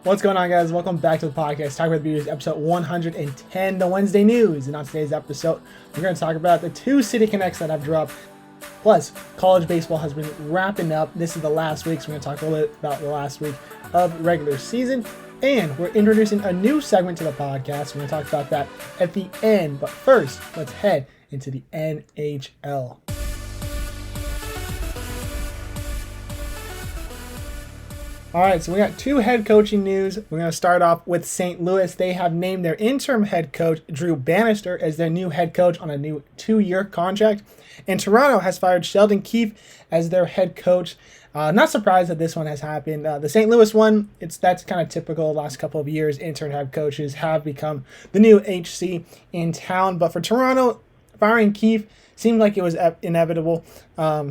What's going on, guys? Welcome back to the podcast. Talk about the Beaters, episode 110, the Wednesday news. And on today's episode, we're going to talk about the two City Connects that have dropped. Plus, college baseball has been wrapping up. This is the last week, so we're going to talk a little bit about the last week of regular season. And we're introducing a new segment to the podcast. We're going to talk about that at the end. But first, let's head into the NHL. All right, so we got two head coaching news. We're going to start off with St. Louis. They have named their interim head coach, Drew Bannister, as their new head coach on a new 2-year contract. And Toronto has fired Sheldon Keefe as their head coach. Not surprised that this one has happened. The St. Louis one, that's kind of typical. The last couple of years, intern head coaches have become the new HC in town. But for Toronto, firing Keefe seemed like it was inevitable.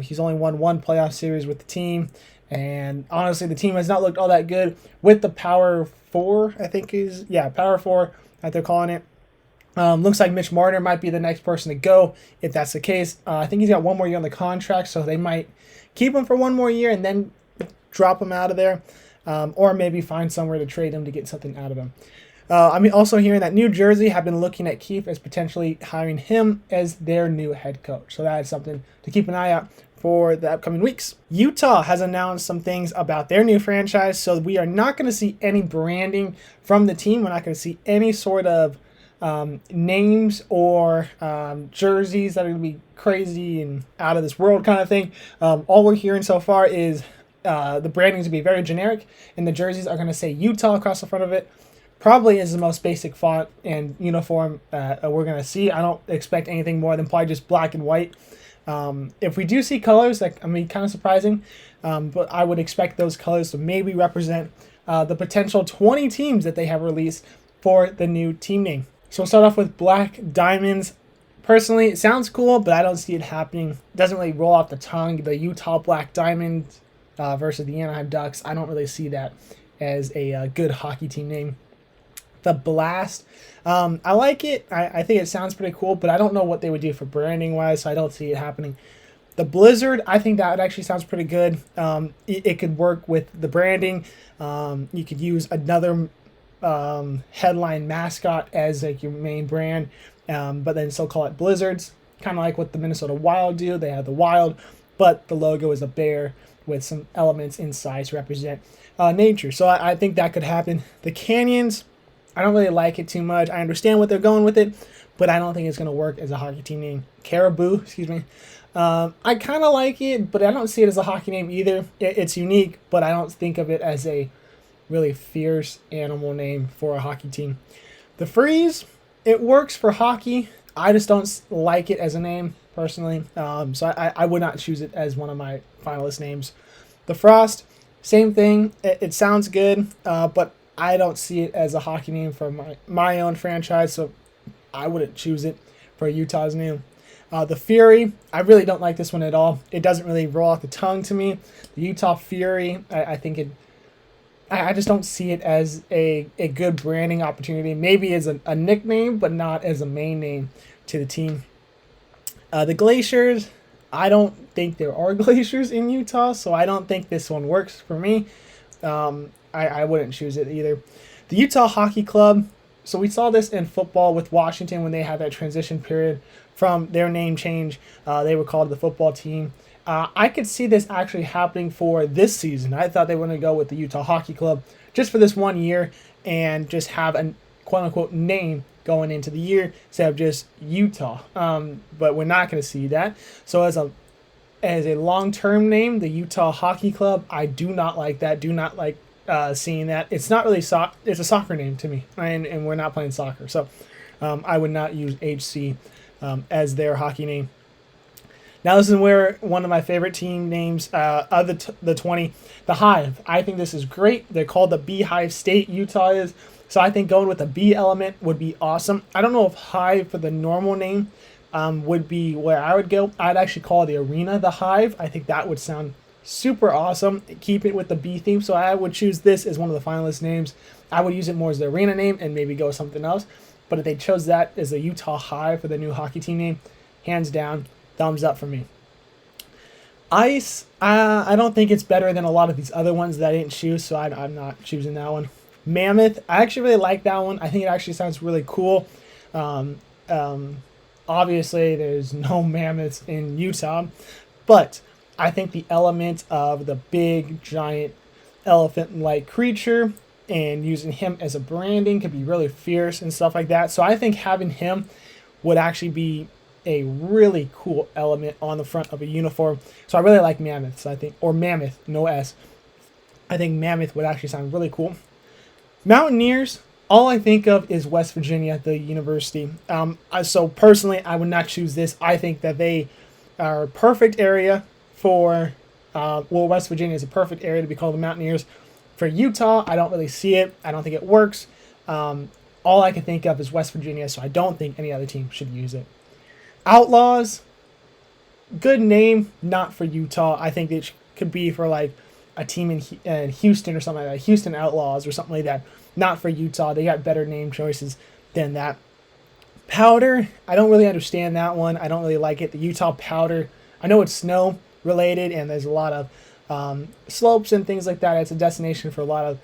He's only won one playoff series with the team. And honestly, the team has not looked all that good with the Power 4, Power 4 that they're calling it. Looks like Mitch Marner might be the next person to go if that's the case. I think he's got one more year on the contract, so they might keep him for one more year and then drop him out of there, or maybe find somewhere to trade him to get something out of him. I'm also hearing that New Jersey have been looking at Keefe as potentially hiring him as their new head coach. So that is something to keep an eye out for the upcoming weeks. Utah has announced some things about their new franchise, so we are not going to see any branding from the team. We're not going to see any sort of names or jerseys that are going to be crazy and out of this world kind of thing. All we're hearing so far is the branding to be very generic, and the jerseys are going to say Utah across the front of it. Probably is the most basic font and uniform we're going to see. I don't expect anything more than probably just black and white. If we do see colors, kind of surprising, but I would expect those colors to maybe represent the potential 20 teams that they have released for the new team name. So we'll start off with Black Diamonds. Personally, it sounds cool, but I don't see it happening. It doesn't really roll off the tongue. The Utah Black Diamonds versus the Anaheim Ducks, I don't really see that as a good hockey team name. The Blast, I like it. I think it sounds pretty cool, but I don't know what they would do for branding wise, so I don't see it happening. The Blizzard, I think that actually sounds pretty good. It could work with the branding. You could use another headline mascot as like your main brand, but then still call it Blizzards, kind of like what the Minnesota Wild do. They have the Wild, but the logo is a bear with some elements inside to represent nature. So I think that could happen. The Canyons, I don't really like it too much. I understand what they're going with it, but I don't think it's going to work as a hockey team name. Caribou, I kind of like it, but I don't see it as a hockey name either. It's unique, but I don't think of it as a really fierce animal name for a hockey team. The Freeze, it works for hockey. I just don't like it as a name, personally. So I would not choose it as one of my finalist names. The Frost, same thing. It sounds good, but I don't see it as a hockey name for my own franchise, so I wouldn't choose it for Utah's name. The Fury, I really don't like this one at all. It doesn't really roll off the tongue to me. The Utah Fury, I just don't see it as a good branding opportunity. Maybe as a nickname, but not as a main name to the team. The Glaciers, I don't think there are glaciers in Utah, so I don't think this one works for me. I wouldn't choose it either. The Utah Hockey Club. So we saw this in football with Washington when they had that transition period from their name change. They were called the football team. I could see this actually happening for this season. I thought they were going to go with the Utah Hockey Club just for this 1 year and just have a quote-unquote name going into the year instead of just Utah. But we're not going to see that. So as a long-term name, the Utah Hockey Club, I do not like that. Do not like seeing that. It's not really it's a soccer name to me, and we're not playing soccer, so I would not use HC as their hockey name. Now this is where one of my favorite team names of the 20, the Hive. I think this is great. They're called the Beehive State, Utah is, so I think going with the B element would be awesome. I don't know if Hive for the normal name would be where I would go. I'd actually call the arena the Hive. I think that would sound super awesome. Keep it with the B theme, so I would choose this as one of the finalist names. I would use it more as the arena name and maybe go with something else, but if they chose that as the Utah Hive for the new hockey team name, hands down, thumbs up for me. Ice, I don't think it's better than a lot of these other ones that I didn't choose, so I'm not choosing that one. Mammoth, I actually really like that one. I think it actually sounds really cool. Um, Obviously, there's no mammoths in Utah, but I think the element of the big, giant, elephant-like creature and using him as a branding could be really fierce and stuff like that. So I think having him would actually be a really cool element on the front of a uniform. So I really like mammoths, I think, or mammoth, no S. I think mammoth would actually sound really cool. Mountaineers, all I think of is West Virginia, the university. So personally, I would not choose this. I think that they are a perfect area for, West Virginia is a perfect area to be called the Mountaineers. For Utah, I don't really see it. I don't think it works. All I can think of is West Virginia, so I don't think any other team should use it. Outlaws, good name, not for Utah. I think it could be for like a team in Houston or something like that. Houston Outlaws or something like that. Not for Utah. They got better name choices than that. Powder, I don't really understand that one. I don't really like it. The Utah Powder, I know it's snow related and there's a lot of slopes and things like that. It's a destination for a lot of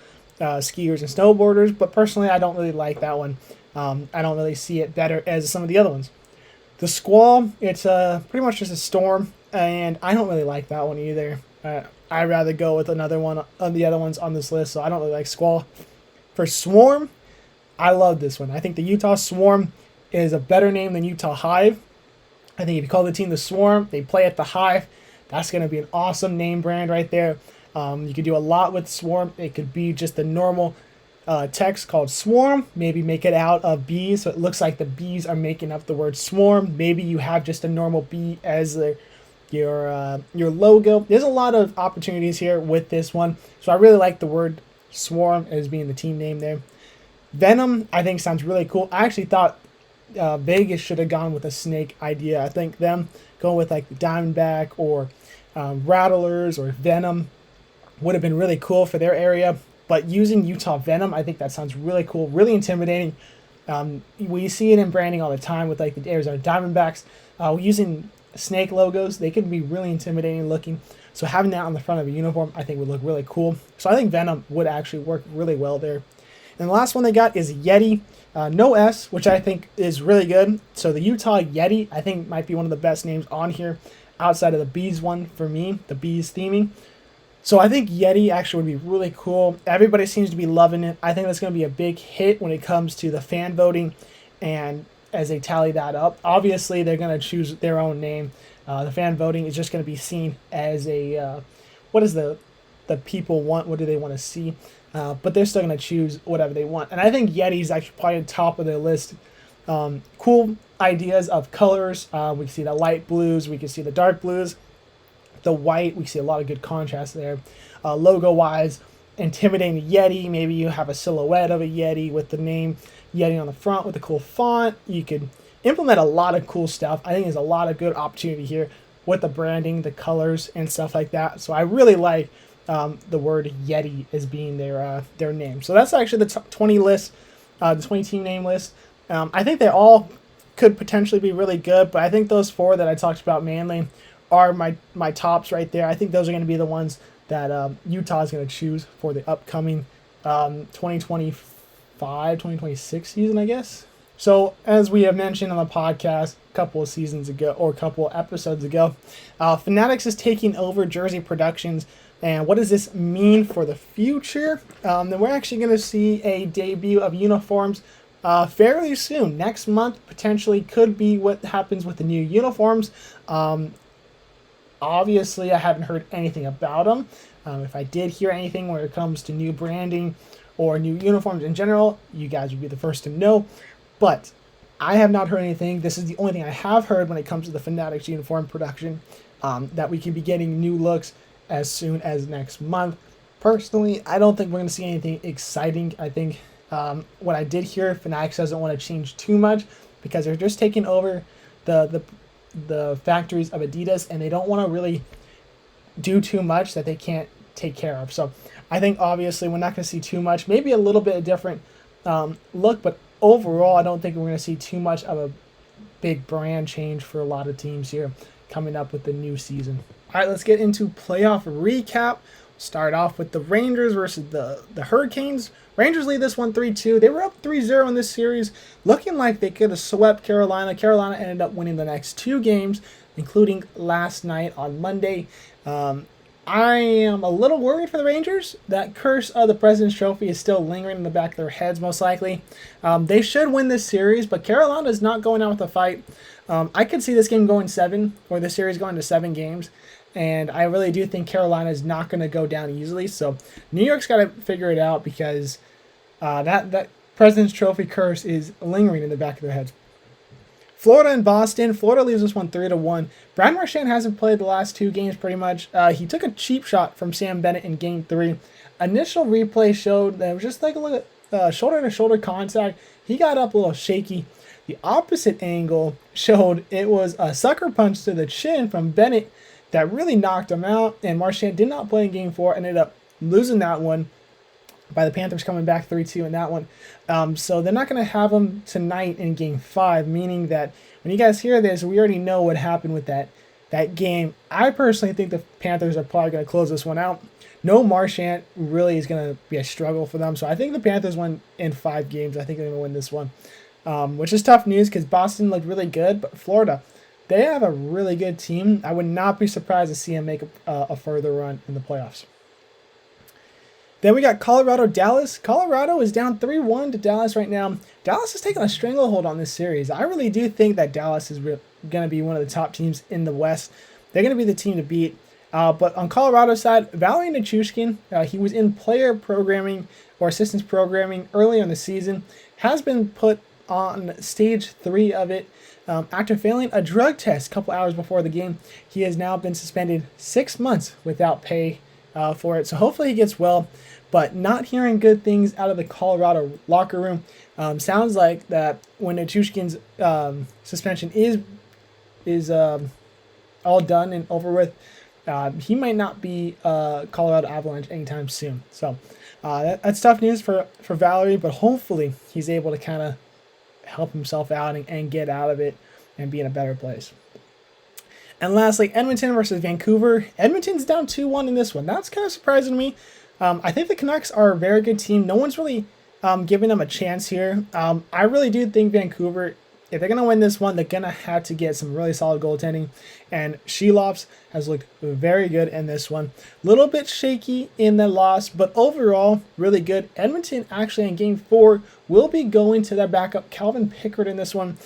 skiers and snowboarders, but personally I don't really like that one. I don't really see it better as some of the other ones. The Squall, it's pretty much just a storm, and I don't really like that one either. I'd rather go with another one of the other ones on this list, so I don't really like Squall. For Swarm, I love this one. I think the Utah Swarm is a better name than Utah Hive. I think if you call the team the Swarm, they play at the Hive. That's going to be an awesome name brand right there. You could do a lot with Swarm. It could be just the normal text called Swarm. Maybe make it out of bees, so it looks like the bees are making up the word Swarm. Maybe you have just a normal bee as your logo. There's a lot of opportunities here with this one, so I really like the word Swarm as being the team name there. Venom, I think sounds really cool. I actually thought Vegas should have gone with a snake idea. I think them going with like the Diamondback or Rattlers or Venom would have been really cool for their area. But using Utah Venom, I think that sounds really cool, really intimidating. We see it in branding all the time with like the Arizona Diamondbacks. Using snake logos, they can be really intimidating looking. So having that on the front of a uniform, I think would look really cool. So I think Venom would actually work really well there. And the last one they got is Yeti. No S, which I think is really good. So the Utah Yeti, I think might be one of the best names on here outside of the Bees one for me, the Bees theming. So I think Yeti actually would be really cool. Everybody seems to be loving it. I think that's going to be a big hit when it comes to the fan voting and as they tally that up. Obviously, they're going to choose their own name. The fan voting is just going to be seen as a, what does the people want? What do they want to see? But they're still going to choose whatever they want. And I think Yeti's actually probably at the top of their list. Cool ideas of colors. We can see the light blues. We can see the dark blues. The white, we see a lot of good contrast there. Logo-wise, intimidating Yeti. Maybe you have a silhouette of a Yeti with the name Yeti on the front with a cool font. You could implement a lot of cool stuff. I think there's a lot of good opportunity here with the branding, the colors, and stuff like that. So I really like the word Yeti as being their name. So that's actually the 20 list, the 20 team name list. I think they all could potentially be really good, but I think those four that I talked about mainly are my tops right there. I think those are going to be the ones that Utah is going to choose for the upcoming 2025-2026 season, I guess. So as we have mentioned on the podcast a couple of seasons ago or a couple of episodes ago, Fanatics is taking over Jersey Productions. And what does this mean for the future? Then we're actually going to see a debut of uniforms fairly soon. Next month potentially could be what happens with the new uniforms. Obviously, I haven't heard anything about them. If I did hear anything when it comes to new branding or new uniforms in general, you guys would be the first to know. But I have not heard anything. This is the only thing I have heard when it comes to the Fanatics uniform production, that we could be getting new looks as soon as next month. Personally, I don't think we're going to see anything exciting. I think what I did hear, Fanatics doesn't want to change too much because they're just taking over the factories of Adidas, and they don't want to really do too much that they can't take care of. So I think obviously we're not going to see too much, maybe a little bit of different look, but overall I don't think we're going to see too much of a big brand change for a lot of teams here coming up with the new season. All right, let's get into playoff recap. Start off with the Rangers versus the Hurricanes. Rangers lead this one 3-2. They were up 3-0 in this series, looking like they could have swept Carolina. Carolina ended up winning the next 2 games, including last night on Monday. I am a little worried for the Rangers. That curse of the President's Trophy is still lingering in the back of their heads, most likely. They should win this series, but Carolina is not going out with a fight. I could see this game going 7, or the series going to 7 games. And I really do think Carolina is not going to go down easily. So New York's got to figure it out, because that President's Trophy curse is lingering in the back of their heads. Florida and Boston. Florida leaves this one 3-1. Brad Marchand hasn't played the last 2 games pretty much. He took a cheap shot from Sam Bennett in Game 3. Initial replay showed that it was just like a little shoulder-to-shoulder contact. He got up a little shaky. The opposite angle showed it was a sucker punch to the chin from Bennett that really knocked him out, and Marchand did not play in Game 4, ended up losing that one by the Panthers coming back 3-2 in that one. So they're not going to have him tonight in Game 5, meaning that when you guys hear this, we already know what happened with that game. I personally think the Panthers are probably going to close this one out. No Marchand really is going to be a struggle for them, so I think the Panthers win in 5 games. I think they're going to win this one, which is tough news because Boston looked really good, but Florida, they have a really good team. I would not be surprised to see them make a further run in the playoffs. Then we got Colorado-Dallas. Colorado is down 3-1 to Dallas right now. Dallas is taking a stranglehold on this series. I really do think that Dallas is going to be one of the top teams in the West. They're going to be the team to beat. But on Colorado's side, Valeri Nichushkin, he was in player programming or assistance programming earlier in the season, has been put on stage 3 of it. After failing a drug test a couple hours before the game, he has now been suspended 6 months without pay for it. So hopefully he gets well, but not hearing good things out of the Colorado locker room. Sounds like that when Nichushkin's suspension is all done and over with, he might not be Colorado Avalanche anytime soon. So that's tough news for Valeri, but hopefully he's able to kind of help himself out and get out of it and be in a better place. And lastly, Edmonton versus Vancouver. Edmonton's down 2-1 in this one. That's kind of surprising to me. I think the Canucks are a very good team. No one's really giving them a chance here. I really do think Vancouver, if they're going to win this one, they're going to have to get some really solid goaltending. And Shelovs has looked very good in this one. A little bit shaky in the loss, but overall, really good. Edmonton actually in Game 4 will be going to their backup, Calvin Pickard, in this one.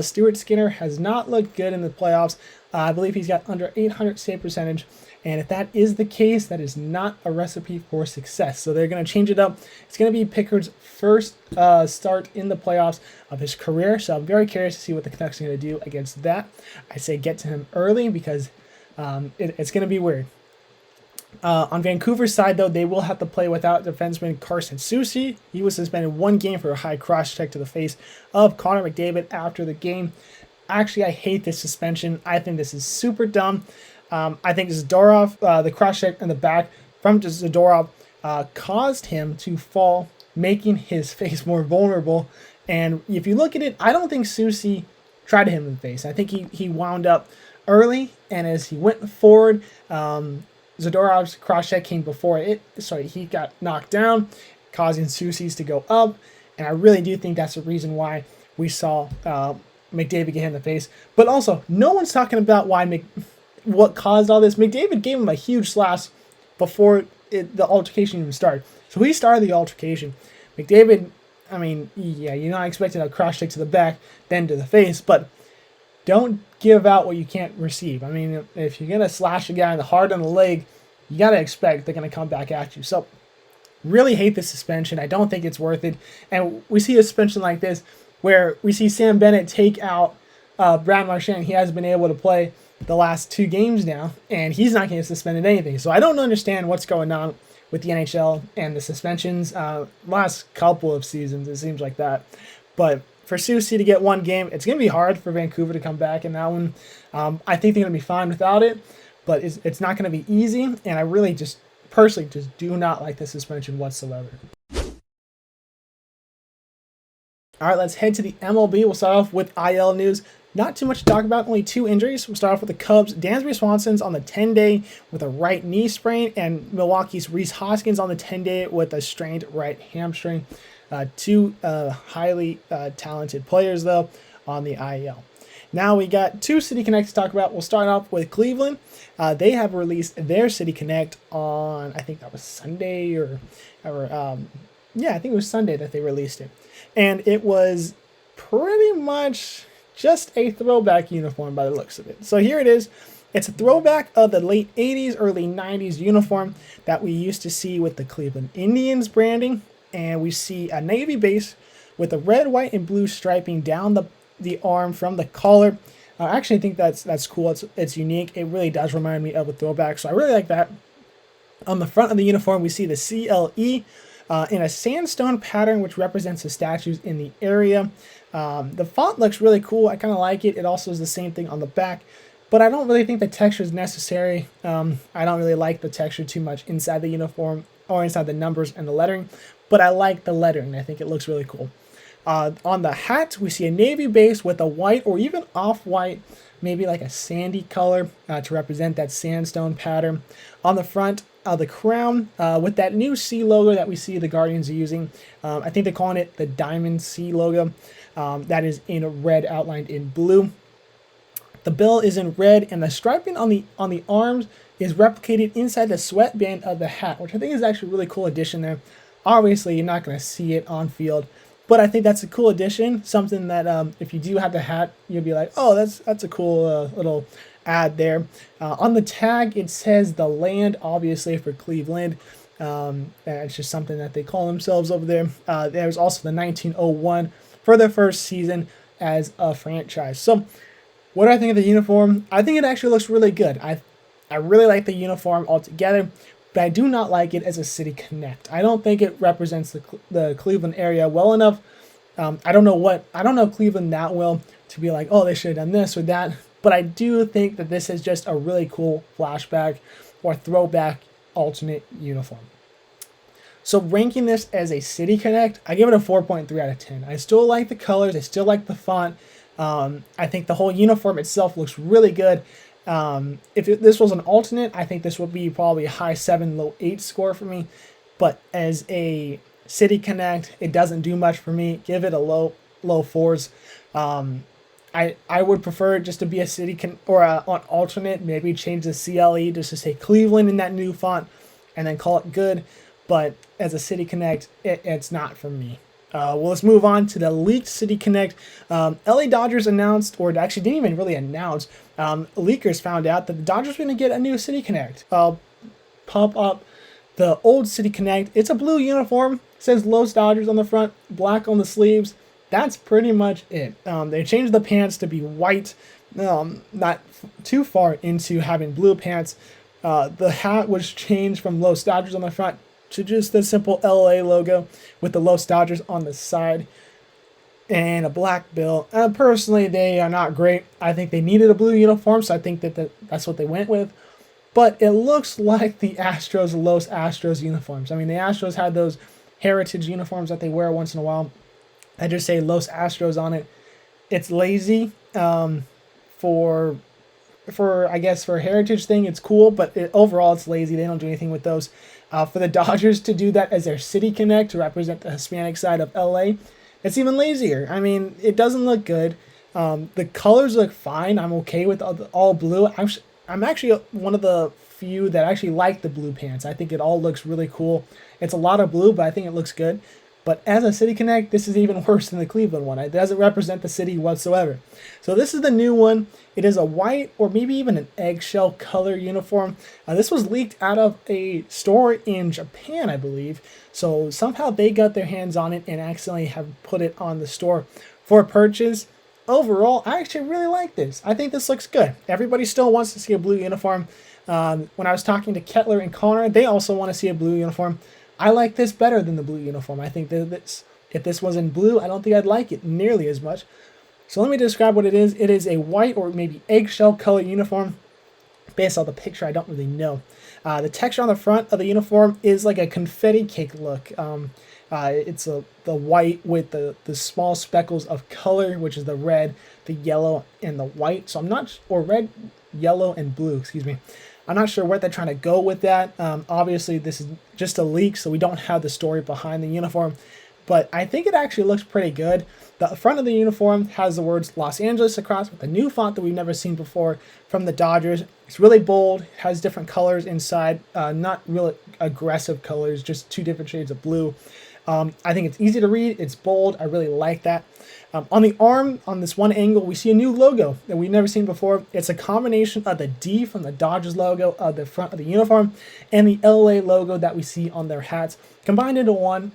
Stuart Skinner has not looked good in the playoffs. I believe he's got under 800 save percentage. And if that is the case, that is not a recipe for success. So they're going to change it up. It's going to be Pickard's first start in the playoffs of his career. So I'm very curious to see what the Canucks are going to do against that. I say get to him early because it's going to be weird. On Vancouver's side, though, they will have to play without defenseman Carson Soucy. He was suspended 1 game for a high cross-check to the face of Connor McDavid after the game. Actually, I hate this suspension. I think this is super dumb. I think Zadorov, the cross-check in the back from Zadorov, caused him to fall, making his face more vulnerable. And if you look at it, I don't think Soucy tried to hit him in the face. I think he wound up early, and as he went forward, Zadorov's cross-check came before it. Sorry, he got knocked down, causing Soucy's to go up. And I really do think that's the reason why we saw McDavid get hit in the face. But also, no one's talking about what caused all this. McDavid gave him a huge slash before the altercation even started. So he started the altercation. McDavid, I mean, yeah, you're not expecting a cross-check to the back, then to the face, but don't give out what you can't receive. I mean, if you're going to slash a guy in the hard on the leg, you got to expect they're going to come back at you. So really hate this suspension. I don't think it's worth it. And we see a suspension like this where we see Sam Bennett take out Brad Marchand. He hasn't been able to play the last 2 games now, and he's not getting suspended anything. So I don't understand what's going on with the NHL and the suspensions. Last couple of seasons, it seems like that. But for Soucy to get 1 game, it's going to be hard for Vancouver to come back in that one. I think they're going to be fine without it, but it's not going to be easy, and I really just personally just do not like the suspension whatsoever. All right, let's head to the MLB. We'll start off with IL news. Not too much to talk about, only 2 injuries. We'll start off with the Cubs. Dansby Swanson's on the 10-day with a right knee sprain, and Milwaukee's Rhys Hoskins on the 10-day with a strained right hamstring. 2 highly talented players, though, on the IL. Now we got 2 City Connect to talk about. We'll start off with Cleveland. They have released their City Connect on, I think that was Sunday I think it was Sunday that they released it. And it was pretty much just a throwback uniform by the looks of it. So here it is. It's a throwback of the late 80s, early 90s uniform that we used to see with the Cleveland Indians branding. And we see a navy base with a red, white, and blue striping down the arm from the collar. I actually think that's cool. It's unique. It really does remind me of a throwback, so I really like that. On the front of the uniform, we see the CLE in a sandstone pattern, which represents the statues in the area. The font looks really cool. I kind of like it. It also is the same thing on the back, but I don't really think the texture is necessary. I don't really like the texture too much inside the uniform or inside the numbers and the lettering, but I like the lettering. I think it looks really cool. On the hat, we see a navy base with a white or even off-white, maybe like a sandy color to represent that sandstone pattern. On the front, the crown with that new C logo that we see the Guardians are using. I think they're calling it the Diamond C logo. That is in red outlined in blue. The bill is in red, and the striping on the arms is replicated inside the sweatband of the hat, which I think is actually a really cool addition there. Obviously, you're not going to see it on field, but I think that's a cool addition. Something that if you do have the hat, you'll be like, oh, that's a cool little add there. On the tag, it says the land, obviously for Cleveland. It's just something that they call themselves over there. There's also the 1901 for their first season as a franchise. So what do I think of the uniform? I think it actually looks really good. I really like the uniform altogether, but I do not like it as a City Connect. I don't think it represents the Cleveland area well enough. I don't know Cleveland that well to be like, oh, they should have done this or that. But I do think that this is just a really cool flashback or throwback alternate uniform. So ranking this as a City Connect, I give it a 4.3 out of 10. I still like the colors. I still like the font. I think the whole uniform itself looks really good. If this was an alternate, I think this would be probably a high 7, low 8 score for me. But as a City Connect, it doesn't do much for me. Give it a low 4s. I would prefer it just to be a or an alternate. Maybe change the CLE just to say Cleveland in that new font, and then call it good. But as a City Connect, it's not for me. Well, let's move on to the leaked City Connect. LA Dodgers announced, or actually didn't even really announce, leakers found out that the Dodgers are going to get a new City Connect. I'll pump up the old City Connect. It's a blue uniform. It says Los Dodgers on the front, black on the sleeves. That's pretty much it. They changed the pants to be white, not too far into having blue pants. The hat was changed from Los Dodgers on the front to just the simple LA logo with the Los Dodgers on the side and a black bill. Personally, they are not great. I think they needed a blue uniform, so I think that's what they went with. But it looks like the Los Astros uniforms. I mean, the Astros had those heritage uniforms that they wear once in a while. I just say Los Astros on it. It's lazy for I guess for a heritage thing. It's cool, but overall it's lazy. They don't do anything with those. For the Dodgers to do that as their City Connect to represent the Hispanic side of LA, it's even lazier. I mean, it doesn't look good. The colors look fine. I'm okay with all blue. I'm actually one of the few that actually like the blue pants. I think it all looks really cool. It's a lot of blue, but I think it looks good. But as a City Connect, this is even worse than the Cleveland one. It doesn't represent the city whatsoever. So this is the new one. It is a white or maybe even an eggshell color uniform. This was leaked out of a store in Japan, I believe. So somehow they got their hands on it and accidentally have put it on the store for purchase. Overall, I actually really like this. I think this looks good. Everybody still wants to see a blue uniform. When I was talking to Kettler and Connor, they also want to see a blue uniform. I like this better than the blue uniform. I think that if this was in blue, I don't think I'd like it nearly as much. So let me describe what it is. It is a white or maybe eggshell color uniform. Based on the picture, I don't really know. The texture on the front of the uniform is like a confetti cake look. It's the white with the small speckles of color, which is the red, the yellow, and the white. So I'm not, or red, yellow, and blue, excuse me. I'm not sure where they're trying to go with that. Obviously, this is just a leak, so we don't have the story behind the uniform. But I think it actually looks pretty good. The front of the uniform has the words Los Angeles across with a new font that we've never seen before from the Dodgers. It's really bold, has different colors inside, not really aggressive colors, just two different shades of blue. I think it's easy to read, it's bold, I really like that. On the arm, on this one angle, we see a new logo that we've never seen before. It's a combination of the D from the Dodgers logo of the front of the uniform and the LA logo that we see on their hats, combined into one.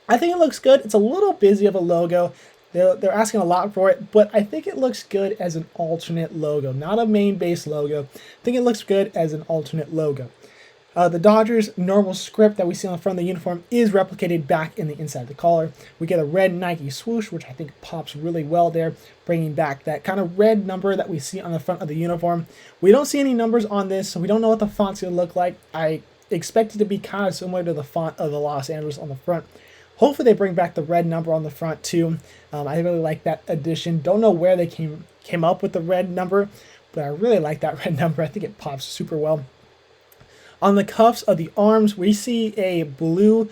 I think it looks good. It's a little busy of a logo. They're asking a lot for it, but I think it looks good as an alternate logo, not a main base logo. I think it looks good as an alternate logo. The Dodgers' normal script that we see on the front of the uniform is replicated back in the inside of the collar. We get a red Nike swoosh, which I think pops really well there, bringing back that kind of red number that we see on the front of the uniform. We don't see any numbers on this, so we don't know what the font's going to look like. I expect it to be kind of similar to the font of the Los Angeles on the front. Hopefully they bring back the red number on the front too. I really like that addition. Don't know where they came up with the red number, but I really like that red number. I think it pops super well. On the cuffs of the arms, we see a blue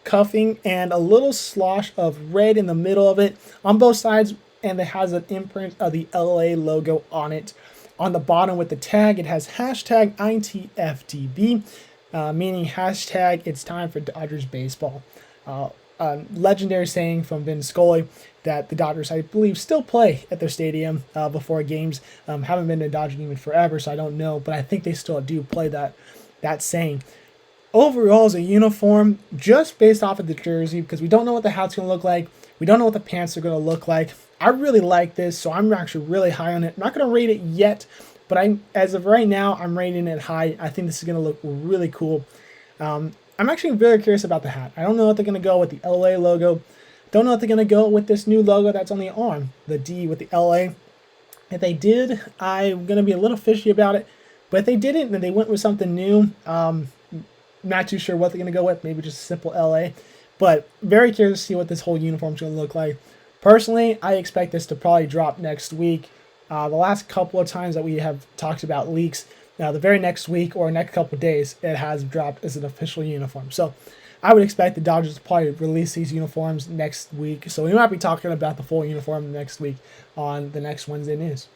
cuffing and a little slosh of red in the middle of it on both sides, and it has an imprint of the LA logo on it. On the bottom with the tag, it has hashtag ITFDB, meaning hashtag it's time for Dodgers baseball. A legendary saying from Vin Scully that the Dodgers, I believe, still play at their stadium before games. Haven't been to a Dodger game in forever, so I don't know, but I think they still do play that saying. Overall, as a uniform, just based off of the jersey, because we don't know what the hat's going to look like, we don't know what the pants are going to look like. I really like this, so I'm actually really high on it. I'm not going to rate it yet, but as of right now, I'm rating it high. I think this is going to look really cool. I'm actually very curious about the hat. I don't know if they're going to go with the LA logo. Don't know if they're going to go with this new logo that's on the arm, the D with the LA. If they did, I'm going to be a little fishy about it. But if they didn't, then they went with something new. Not too sure what they're going to go with. Maybe just simple LA. But very curious to see what this whole uniform is going to look like. Personally, I expect this to probably drop next week. The last couple of times that we have talked about leaks, now, the very next week or next couple of days, it has dropped as an official uniform. So I would expect the Dodgers to probably release these uniforms next week. So we might be talking about the full uniform next week on the next Wednesday news.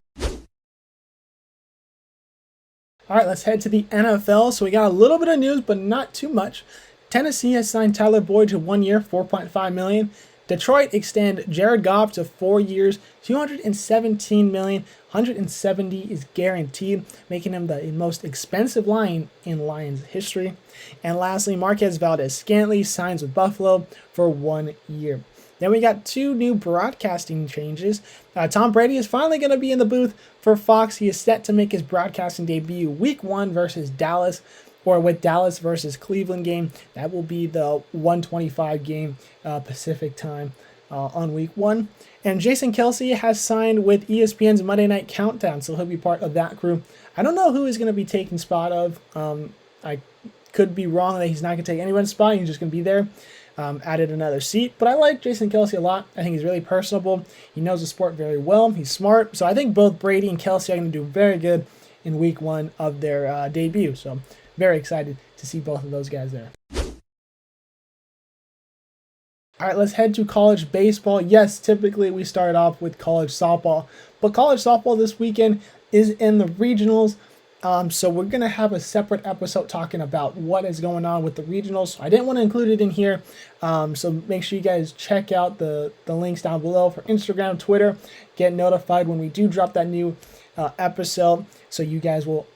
All right, let's head to the NFL. So we got a little bit of news, but not too much. Tennessee has signed Tyler Boyd to 1 year, $4.5 million. Detroit extend Jared Goff to 4 years, $217 million. 170 is guaranteed, making him the most expensive line in Lions history. And lastly, Marquez Valdez-Scantling signs with Buffalo for 1 year. Then we got two new broadcasting changes. Tom Brady is finally going to be in the booth for Fox. He is set to make his broadcasting debut Week 1 versus Dallas, or with Dallas versus Cleveland game. That will be the 1:25 game Pacific time on Week 1. And Jason Kelce has signed with ESPN's Monday Night Countdown, so he'll be part of that crew. I don't know who he's going to be taking spot of. I could be wrong that he's not going to take anyone's spot. He's just going to be there. Added another seat. But I like Jason Kelce a lot. I think he's really personable. He knows the sport very well. He's smart. So I think both Brady and Kelce are going to do very good in Week 1 of their debut. So very excited to see both of those guys there. All right, let's head to college baseball. Yes, typically we start off with college softball, but college softball this weekend is in the regionals. So we're going to have a separate episode talking about what is going on with the regionals. So I didn't want to include it in here. So make sure you guys check out the links down below for Instagram, Twitter. Get notified when we do drop that new episode, so you guys will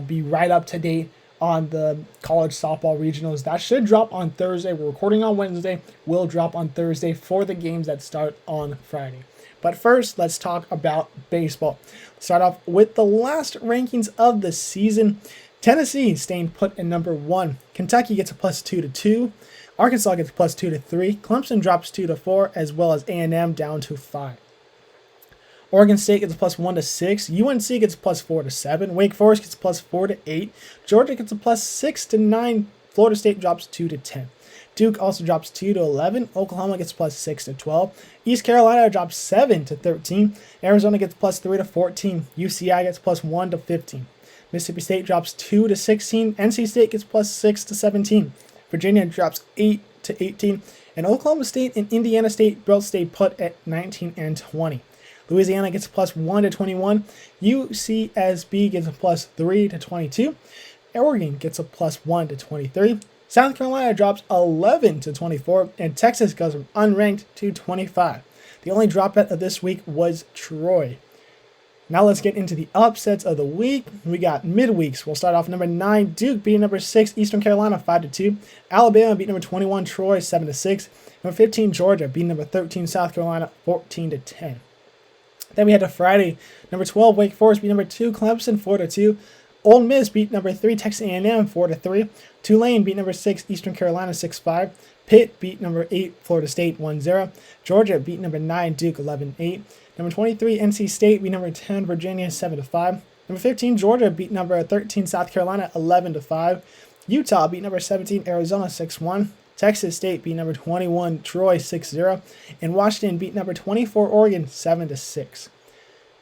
be right up to date on the college softball regionals. That should drop on Thursday. We're recording on Wednesday. Will drop on Thursday for the games that start on Friday. But first, let's talk about baseball. Start off with the last rankings of the season. Tennessee staying put in number 1. Kentucky gets a +2 to 2. Arkansas gets a +2 to 3. Clemson drops 2 to 4, as well as A&M down to 5. Oregon State gets a +1 to 6. UNC gets a +4 to 7. Wake Forest gets a +4 to 8. Georgia gets a +6 to 9. Florida State drops 2 to 10. Duke also drops 2 to 11. Oklahoma gets plus 6 to 12. East Carolina drops 7 to 13. Arizona gets plus 3 to 14. UCI gets plus 1 to 15. Mississippi State drops 2 to 16. NC State gets plus 6 to 17. Virginia drops 8 to 18. And Oklahoma State and Indiana State both stay put at 19 and 20. Louisiana gets plus 1 to 21. UCSB gets a plus 3 to 22. Oregon gets a plus 1 to 23. South Carolina drops 11 to 24. And Texas goes from unranked to 25. The only dropout of this week was Troy. Now let's get into the upsets of the week. We got midweeks. We'll start off number 9, Duke beating number 6, Eastern Carolina 5-2. Alabama beat number 21, Troy 7-6. Number 15, Georgia beating number 13, South Carolina 14-10. Then we had a Friday. Number 12, Wake Forest beat number 2, Clemson 4-2. Ole Miss beat number 3, Texas A&M 4-3. Tulane beat number 6, Eastern Carolina 6-5. Pitt beat number 8, Florida State 1-0. Georgia beat number 9, Duke 11-8. Number 23, NC State beat number 10, Virginia 7-5. Number 15, Georgia beat number 13, South Carolina 11-5. Utah beat number 17, Arizona 6-1. Texas State beat number 21, Troy 6-0. And Washington beat number 24, Oregon 7-6.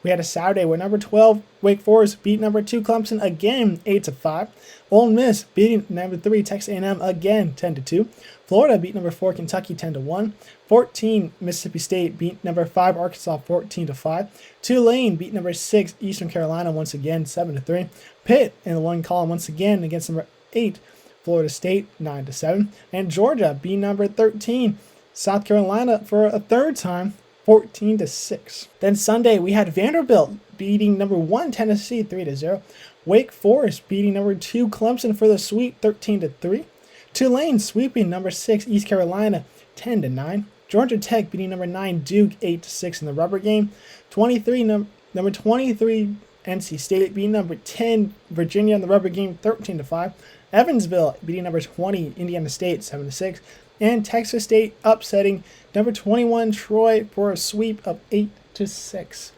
We had a Saturday where number 12, Wake Forest beat number 2, Clemson again 8-5. Ole Miss beating number 3, Texas A&M again 10-2. Florida beat number 4, Kentucky 10-1. 14, Mississippi State beat number 5, Arkansas 14-5. Tulane beat number 6, Eastern Carolina once again 7-3. Pitt in the one column once again against number 8, Florida State 9-7. And Georgia beat number 13, South Carolina for a third time 14-6. Then Sunday we had Vanderbilt beating number 1, Tennessee 3-0. Wake Forest beating number 2, Clemson for the sweep 13-3. Tulane sweeping number 6, East Carolina 10-9. Georgia Tech beating number 9, Duke 8-6 in the rubber game. Number 23, NC State beating number 10, Virginia in the rubber game 13-5. Evansville beating number 20, Indiana State 7-6. And Texas State upsetting number 21, Troy for a sweep of 8-6.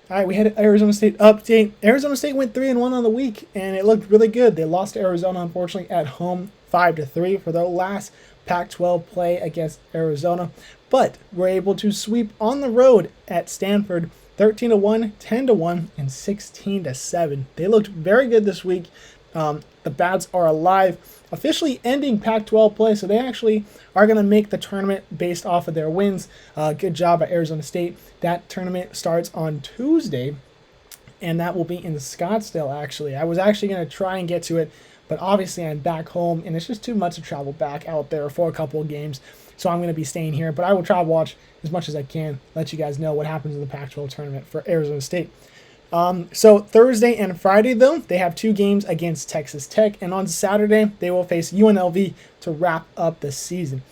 All right, we had an Arizona State update. Arizona State went 3-1 on the week, and it looked really good. They lost to Arizona, unfortunately, at home 5-3 for their last Pac-12 play against Arizona, but were able to sweep on the road at Stanford 13-1, 10-1, and 16-7. They looked very good this week. The Bats are alive, officially ending Pac-12 play, so they actually are going to make the tournament based off of their wins. Good job by Arizona State. That tournament starts on Tuesday, and that will be in Scottsdale, actually. I was actually going to try and get to it, but obviously I'm back home, and it's just too much to travel back out there for a couple of games, so I'm going to be staying here. But I will try to watch as much as I can, let you guys know what happens in the Pac-12 tournament for Arizona State. So Thursday and Friday, though, they have 2 games against Texas Tech, and on Saturday, they will face UNLV to wrap up the season.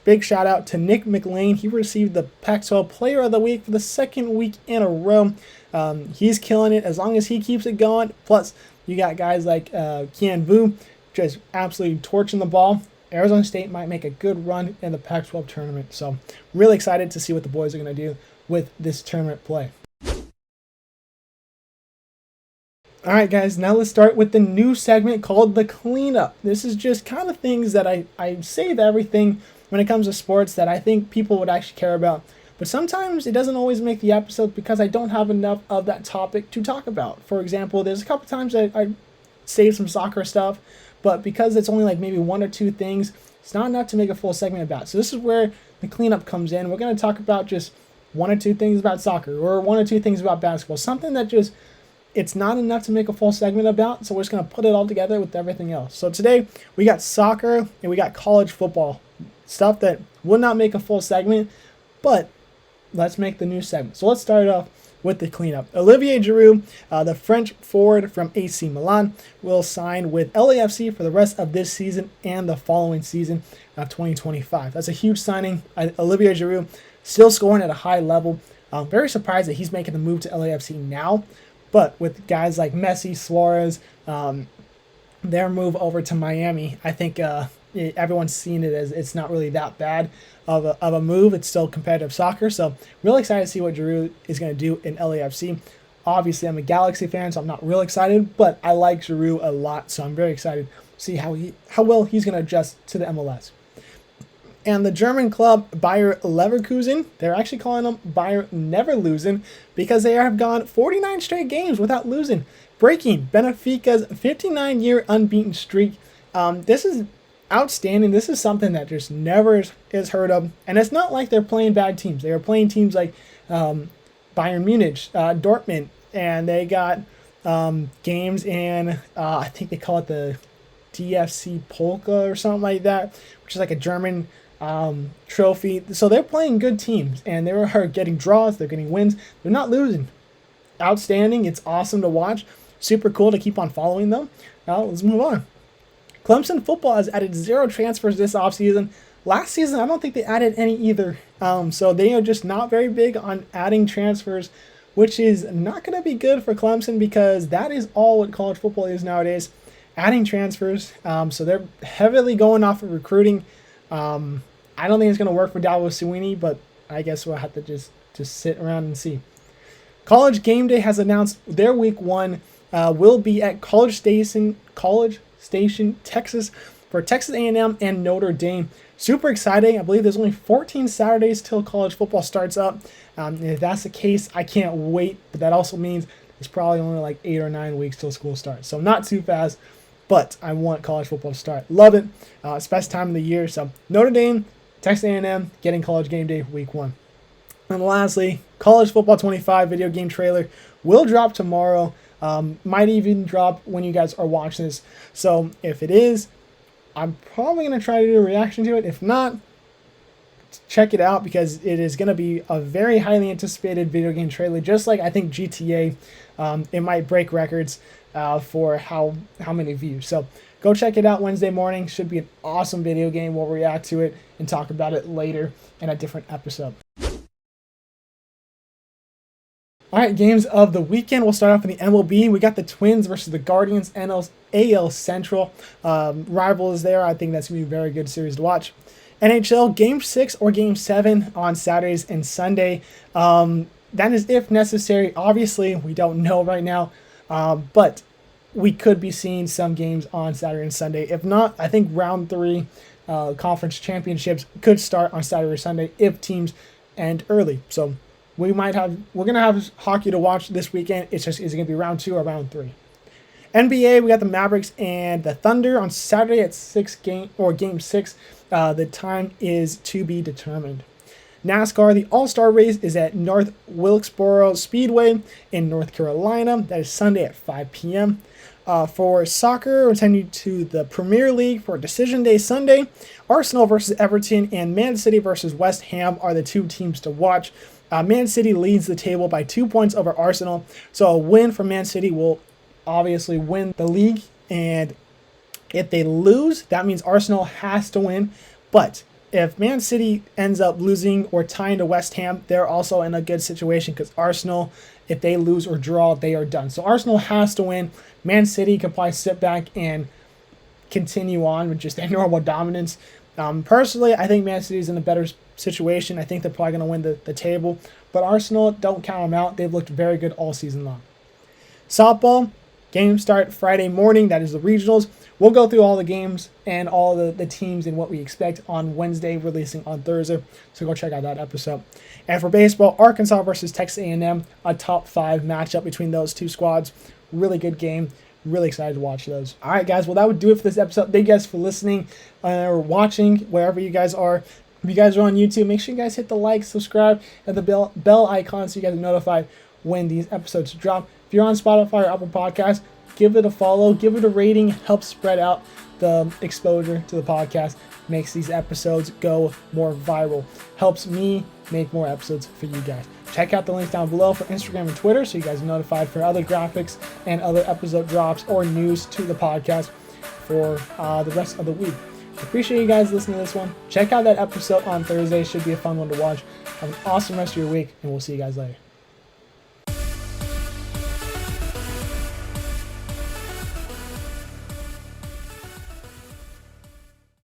Big shout out to Nick McLean. He received the Pac-12 Player of the Week for the second week in a row. He's killing it as long as he keeps it going. Plus, you got guys like Kian Vu just absolutely torching the ball. Arizona State might make a good run in the Pac-12 tournament. So, really excited to see what the boys are going to do with this tournament play. All right, guys, now let's start with the new segment called The Cleanup. This is just kind of things that I save everything when it comes to sports that I think people would actually care about. But sometimes it doesn't always make the episode because I don't have enough of that topic to talk about. For example, there's a couple times that I save some soccer stuff, but because it's only like maybe 1 or 2 things, it's not enough to make a full segment about. So this is where the cleanup comes in. We're going to talk about just 1 or 2 things about soccer or 1 or 2 things about basketball, something that just it's not enough to make a full segment about, so we're just going to put it all together with everything else. So today, we got soccer and we got college football. Stuff that would not make a full segment, but let's make the new segment. So let's start off with the cleanup. Olivier Giroud, the French forward from AC Milan, will sign with LAFC for the rest of this season and the following season of 2025. That's a huge signing. Olivier Giroud still scoring at a high level. I'm very surprised that he's making the move to LAFC now. But with guys like Messi, Suarez, their move over to Miami, I think everyone's seen it as it's not really that bad of a move. It's still competitive soccer. So really excited to see what Giroud is going to do in LAFC. Obviously, I'm a Galaxy fan, so I'm not real excited, but I like Giroud a lot, so I'm very excited to see how well he's going to adjust to the MLS. And the German club Bayer Leverkusen, they're actually calling them Bayer Never Losing because they have gone 49 straight games without losing, breaking Benfica's 59-year unbeaten streak. This is outstanding. This is something that just never is heard of. And it's not like they're playing bad teams. They are playing teams like Bayern Munich, Dortmund, and they got games in, I think they call it the DFC Polka or something like that, which is like a German trophy. So they're playing good teams, and they are getting draws, they're getting wins, they're not losing. Outstanding. It's awesome to watch. Super cool to keep on following them. Now let's move on. Clemson football has added 0 transfers this offseason. Last season, I don't think they added any either. So they are just not very big on adding transfers, which is not going to be good for Clemson because that is all what college football is nowadays, adding transfers. So they're heavily going off of recruiting. I don't think it's going to work for Dabo Swinney, but I guess we'll have to just sit around and see. College Game Day has announced their week 1 will be at College Station, Texas, for Texas A&M and Notre Dame. Super exciting. I believe there's only 14 Saturdays till college football starts up. If that's the case, I can't wait. But that also means it's probably only like 8 or 9 weeks till school starts. So not too fast, but I want college football to start. Love it. It's best time of the year. So Notre Dame, Texas A&M, getting College Game Day week 1. And lastly, College Football 25 video game trailer will drop tomorrow. Might even drop when you guys are watching this. So if it is, I'm probably going to try to do a reaction to it. If not, check it out because it is going to be a very highly anticipated video game trailer. Just like I think GTA, it might break records for how many views. So go check it out Wednesday morning. Should be an awesome video game. We'll react to it and talk about it later in a different episode. All right, games of the weekend. We'll start off in the MLB. We got the Twins versus the Guardians, AL Central. Rivals there. I think that's going to be a very good series to watch. NHL Game 6 or Game 7 on Saturdays and Sunday. That is if necessary. Obviously, we don't know right now, but we could be seeing some games on Saturday and Sunday. If not, I think round 3 conference championships could start on Saturday or Sunday if teams end early. So we're gonna have hockey to watch this weekend. It's just, is it gonna be round 2 or round 3? NBA, we got the Mavericks and the Thunder on Saturday at Game 6. The time is to be determined. NASCAR, the All-Star Race is at North Wilkesboro Speedway in North Carolina. That is Sunday at 5 p.m. For soccer, we're sending you to the Premier League for Decision Day Sunday. Arsenal versus Everton and Man City versus West Ham are the 2 teams to watch. Man City leads the table by 2 points over Arsenal. So a win for Man City will obviously win the league. And if they lose, that means Arsenal has to win. But if Man City ends up losing or tying to West Ham, they're also in a good situation because Arsenal, if they lose or draw, they are done. So Arsenal has to win. Man City can probably sit back and continue on with just their normal dominance. Personally, I think Man City is in a better situation. I think they're probably going to win the table. But Arsenal, don't count them out. They've looked very good all season long. Softball, games start Friday morning. That is the regionals. We'll go through all the games and all the teams and what we expect on Wednesday, releasing on Thursday. So go check out that episode. And for baseball, Arkansas versus Texas A&M, a top 5 matchup between those 2 squads. Really good game. Really excited to watch those. All right, guys. Well, that would do it for this episode. Thank you guys for listening or watching wherever you guys are. If you guys are on YouTube, make sure you guys hit the like, subscribe, and the bell icon so you guys are notified when these episodes drop. If you're on Spotify or Apple Podcasts, give it a follow, give it a rating, helps spread out the exposure to the podcast, makes these episodes go more viral, helps me make more episodes for you guys. Check out the links down below for Instagram and Twitter so you guys are notified for other graphics and other episode drops or news to the podcast for the rest of the week. Appreciate you guys listening to this one. Check out that episode on Thursday. Should be a fun one to watch. Have an awesome rest of your week, and we'll see you guys later.